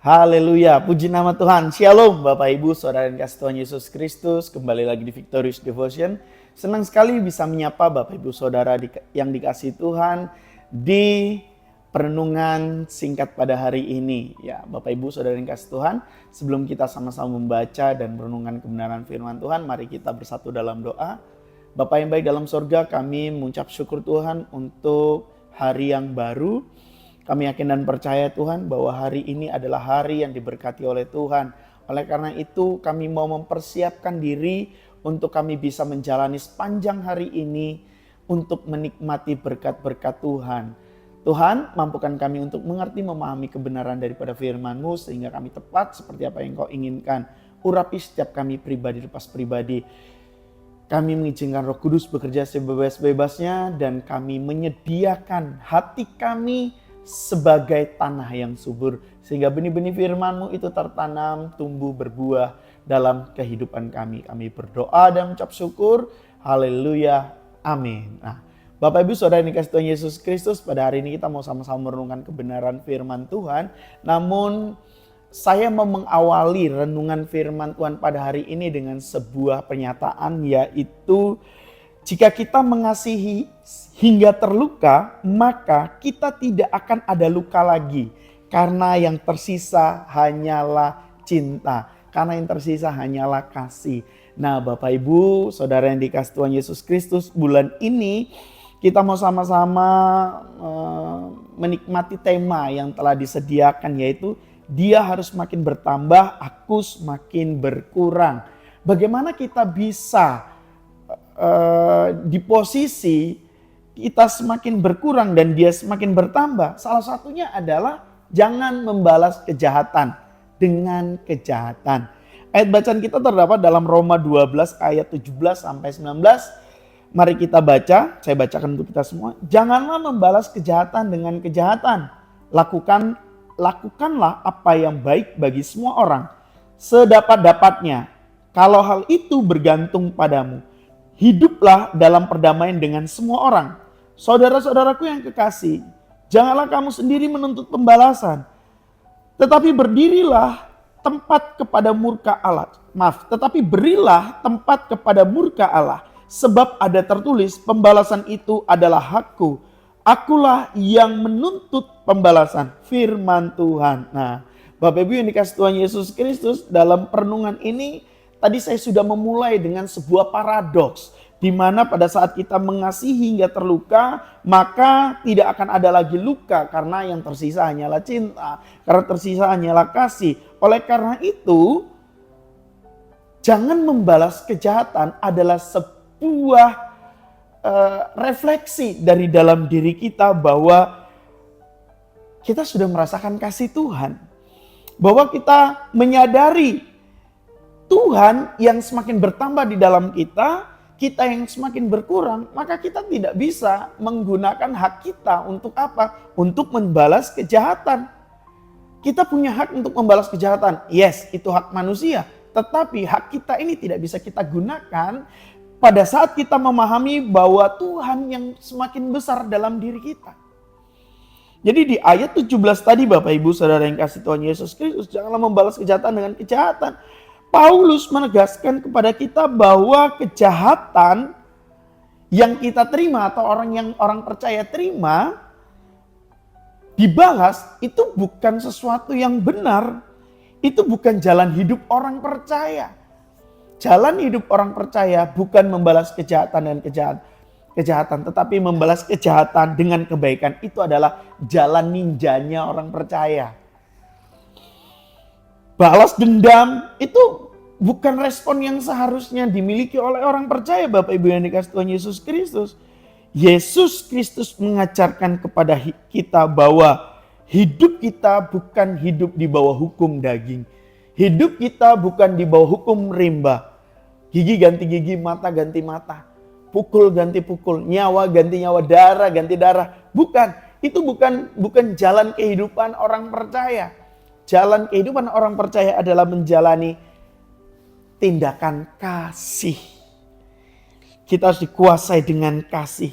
Haleluya, puji nama Tuhan. Shalom Bapak Ibu, Saudara dan kasih Tuhan Yesus Kristus. Kembali lagi di Victorious Devotion. Senang sekali bisa menyapa Bapak Ibu Saudara yang dikasihi Tuhan di perenungan singkat pada hari ini. Ya, Bapak Ibu Saudara yang kasih Tuhan, sebelum kita sama-sama membaca dan merenungkan kebenaran firman Tuhan, mari kita bersatu dalam doa. Bapa yang baik dalam sorga, kami mengucap syukur Tuhan untuk hari yang baru. Kami yakin dan percaya Tuhan bahwa hari ini adalah hari yang diberkati oleh Tuhan. Oleh karena itu kami mau mempersiapkan diri untuk kami bisa menjalani sepanjang hari ini untuk menikmati berkat-berkat Tuhan. Tuhan, mampukan kami untuk mengerti, memahami kebenaran daripada firman-Mu sehingga kami tepat seperti apa yang Kau inginkan. Urapi setiap kami pribadi lepas pribadi. Kami mengizinkan Roh Kudus bekerja sebebas-bebasnya dan kami menyediakan hati kami sebagai tanah yang subur sehingga benih-benih firman-Mu itu tertanam, tumbuh, berbuah dalam kehidupan kami. Kami berdoa dan mengucap syukur. Haleluya. Amin. Nah, Bapak Ibu Saudara yang dikasihi Tuhan Yesus Kristus, pada hari ini kita mau sama-sama merenungkan kebenaran firman Tuhan. Namun saya mau mengawali renungan firman Tuhan pada hari ini dengan sebuah pernyataan, yaitu jika kita mengasihi hingga terluka, maka kita tidak akan ada luka lagi. Karena yang tersisa hanyalah cinta. Karena yang tersisa hanyalah kasih. Nah, Bapak Ibu, Saudara yang dikasihi Tuhan Yesus Kristus, bulan ini kita mau sama-sama menikmati tema yang telah disediakan, yaitu Dia harus makin bertambah, aku semakin berkurang. Bagaimana kita bisa di posisi kita semakin berkurang dan dia semakin bertambah? Salah satunya adalah jangan membalas kejahatan dengan kejahatan. Ayat bacaan kita terdapat dalam Roma 12 ayat 17 sampai 19. Mari kita baca, saya bacakan untuk kita semua. Janganlah membalas kejahatan dengan kejahatan. Lakukanlah apa yang baik bagi semua orang sedapat-dapatnya. Kalau hal itu bergantung padamu, hiduplah dalam perdamaian dengan semua orang. Saudara-saudaraku yang kekasih, janganlah kamu sendiri menuntut pembalasan, tetapi berilah tempat kepada murka Allah. Sebab ada tertulis, pembalasan itu adalah hakku. Akulah yang menuntut pembalasan, firman Tuhan. Nah, Bapak Ibu yang dikasihi Tuhan Yesus Kristus, dalam perenungan ini tadi saya sudah memulai dengan sebuah paradoks, di mana pada saat kita mengasihi hingga terluka, maka tidak akan ada lagi luka karena yang tersisa hanyalah cinta, karena tersisa hanyalah kasih. Oleh karena itu, jangan membalas kejahatan adalah sebuah refleksi dari dalam diri kita bahwa kita sudah merasakan kasih Tuhan, bahwa kita menyadari Tuhan yang semakin bertambah di dalam kita yang semakin berkurang, maka kita tidak bisa menggunakan hak kita untuk apa? Untuk membalas kejahatan. Kita punya hak untuk membalas kejahatan. Yes, itu hak manusia. Tetapi hak kita ini tidak bisa kita gunakan pada saat kita memahami bahwa Tuhan yang semakin besar dalam diri kita. Jadi di ayat 17 tadi, Bapak Ibu Saudara yang kasih Tuhan Yesus Kristus, janganlah membalas kejahatan dengan kejahatan. Paulus menegaskan kepada kita bahwa kejahatan yang kita terima atau orang percaya terima dibalas itu bukan sesuatu yang benar. Itu bukan jalan hidup orang percaya. Jalan hidup orang percaya bukan membalas kejahatan dengan kejahatan, tetapi membalas kejahatan dengan kebaikan. Itu adalah jalan ninjanya orang percaya. Balas dendam itu bukan respon yang seharusnya dimiliki oleh orang percaya, Bapak Ibu yang dikasihi Tuhan Yesus Kristus. Yesus Kristus mengajarkan kepada kita bahwa hidup kita bukan hidup di bawah hukum daging. Hidup kita bukan di bawah hukum rimba. Gigi ganti gigi, mata ganti mata. Pukul ganti pukul, nyawa ganti nyawa, darah ganti darah. Bukan, itu bukan jalan kehidupan orang percaya. Jalan kehidupan orang percaya adalah menjalani tindakan kasih. Kita harus dikuasai dengan kasih.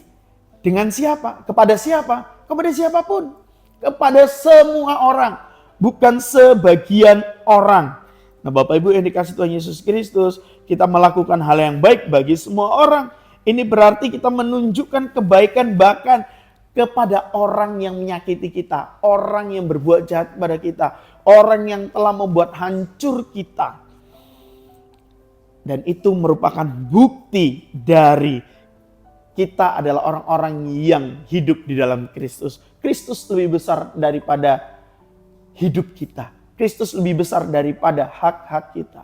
Dengan siapa? Kepada siapa? Kepada siapapun. Kepada semua orang. bukan sebagian orang. Nah, Bapak Ibu yang dikasih Tuhan Yesus Kristus, kita melakukan hal yang baik bagi semua orang. Ini berarti kita menunjukkan kebaikan bahkan kepada orang yang menyakiti kita, orang yang berbuat jahat kepada kita, orang yang telah membuat hancur kita. Dan itu merupakan bukti dari kita adalah orang-orang yang hidup di dalam Kristus. Kristus lebih besar daripada hidup kita. Kristus lebih besar daripada hak-hak kita.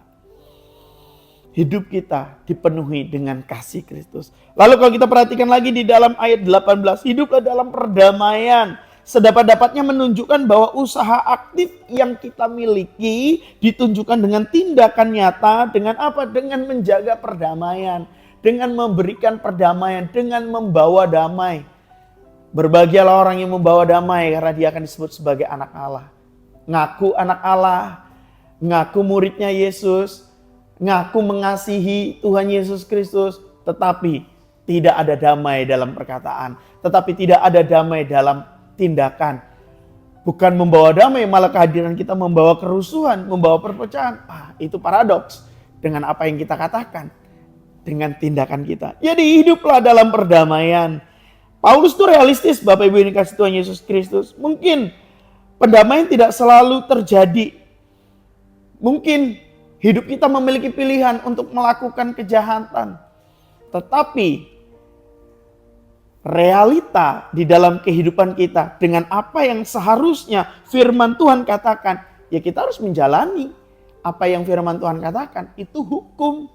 Hidup kita dipenuhi dengan kasih Kristus. Lalu kalau kita perhatikan lagi di dalam ayat 18, hiduplah dalam perdamaian. Sedapat-dapatnya menunjukkan bahwa usaha aktif yang kita miliki ditunjukkan dengan tindakan nyata. Dengan apa? Dengan menjaga perdamaian. Dengan memberikan perdamaian. Dengan membawa damai. Berbahagialah orang yang membawa damai karena dia akan disebut sebagai anak Allah. Ngaku anak Allah. Ngaku muridnya Yesus. Ngaku mengasihi Tuhan Yesus Kristus, tetapi tidak ada damai dalam perkataan, tetapi tidak ada damai dalam tindakan. Bukan membawa damai, malah kehadiran kita membawa kerusuhan, membawa perpecahan. Itu paradoks dengan apa yang kita katakan, dengan tindakan kita. Jadi hiduplah dalam perdamaian. Paulus itu realistis, Bapak Ibu yang dikasih Tuhan Yesus Kristus. Mungkin pendamaian tidak selalu terjadi. Mungkin hidup kita memiliki pilihan untuk melakukan kejahatan. Tetapi realita di dalam kehidupan kita dengan apa yang seharusnya firman Tuhan katakan, ya kita harus menjalani apa yang firman Tuhan katakan. Itu hukum.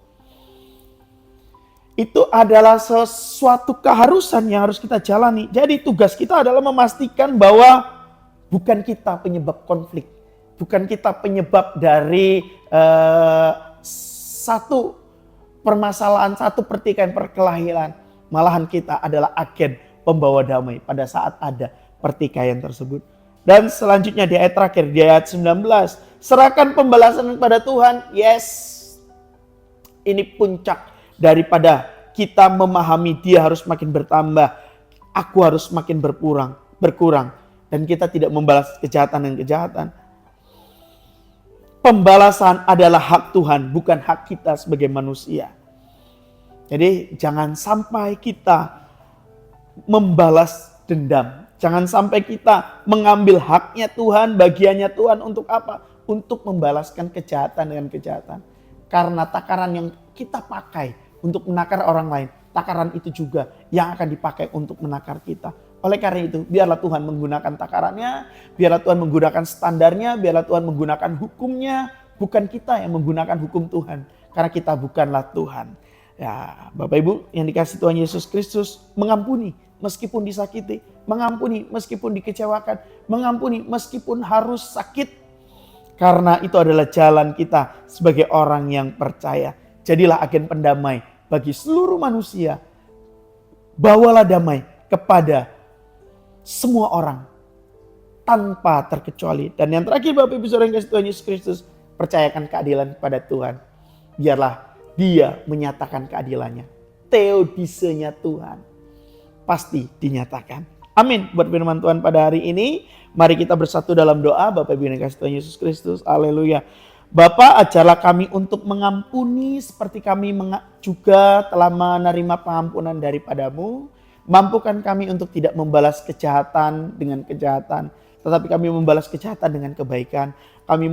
Itu adalah sesuatu keharusan yang harus kita jalani. Jadi tugas kita adalah memastikan bahwa bukan kita penyebab konflik. Bukan kita penyebab dari satu permasalahan, satu pertikaian, perkelahian. Malahan kita adalah agen pembawa damai pada saat ada pertikaian tersebut. Dan selanjutnya di ayat terakhir, di ayat 19. Serahkan pembalasan kepada Tuhan. Yes. Ini puncak daripada kita memahami dia harus makin bertambah. Aku harus makin berkurang. Dan kita tidak membalas kejahatan dengan kejahatan. Pembalasan adalah hak Tuhan, bukan hak kita sebagai manusia. Jadi jangan sampai kita membalas dendam. Jangan sampai kita mengambil haknya Tuhan, bagiannya Tuhan untuk apa? Untuk membalaskan kejahatan dengan kejahatan. Karena takaran yang kita pakai untuk menakar orang lain, takaran itu juga yang akan dipakai untuk menakar kita. Oleh karena itu, biarlah Tuhan menggunakan takarannya, biarlah Tuhan menggunakan standarnya, biarlah Tuhan menggunakan hukumnya, bukan kita yang menggunakan hukum Tuhan, karena kita bukanlah Tuhan. Ya, Bapak Ibu yang dikasih Tuhan Yesus Kristus, mengampuni meskipun disakiti, mengampuni meskipun dikecewakan, mengampuni meskipun harus sakit, karena itu adalah jalan kita sebagai orang yang percaya. Jadilah agen pendamai bagi seluruh manusia. Bawalah damai kepada semua orang tanpa terkecuali. Dan yang terakhir Bapak Ibu Saudara yang kasih Tuhan Yesus Kristus, percayakan keadilan kepada Tuhan. Biarlah dia menyatakan keadilannya. Theodicea Tuhan pasti dinyatakan. Amin. Buat firman Tuhan pada hari ini, mari kita bersatu dalam doa. Bapak Ibu yang kasih Tuhan Yesus Kristus, haleluya. Bapa, ajarlah kami untuk mengampuni seperti kami juga telah menerima pengampunan daripadamu. Mampukan kami untuk tidak membalas kejahatan dengan kejahatan, tetapi kami membalas kejahatan dengan kebaikan. Kami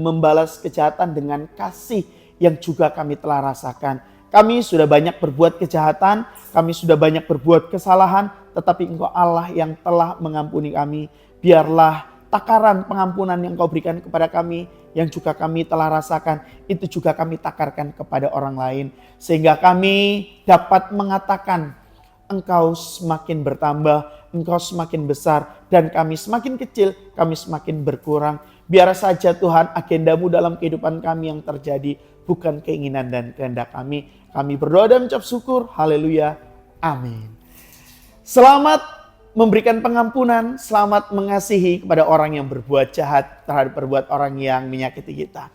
membalas kejahatan dengan kasih yang juga kami telah rasakan. Kami sudah banyak berbuat kejahatan, kami sudah banyak berbuat kesalahan, tetapi Engkau Allah yang telah mengampuni kami. Biarlah takaran pengampunan yang Kau berikan kepada kami, yang juga kami telah rasakan, itu juga kami takarkan kepada orang lain. Sehingga kami dapat mengatakan, Engkau semakin bertambah, Engkau semakin besar, dan kami semakin kecil, kami semakin berkurang. Biar saja Tuhan agendamu dalam kehidupan kami yang terjadi, bukan keinginan dan kehendak kami. Kami berdoa dan mengucap syukur, haleluya, amin. Selamat memberikan pengampunan, selamat mengasihi kepada orang yang berbuat jahat terhadap berbuat orang yang menyakiti kita.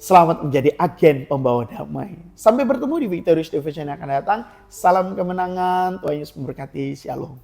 Selamat menjadi agen pembawa damai. Sampai bertemu di Victorious Devotion yang akan datang. Salam kemenangan, Tuhan Yesus memberkati, shalom.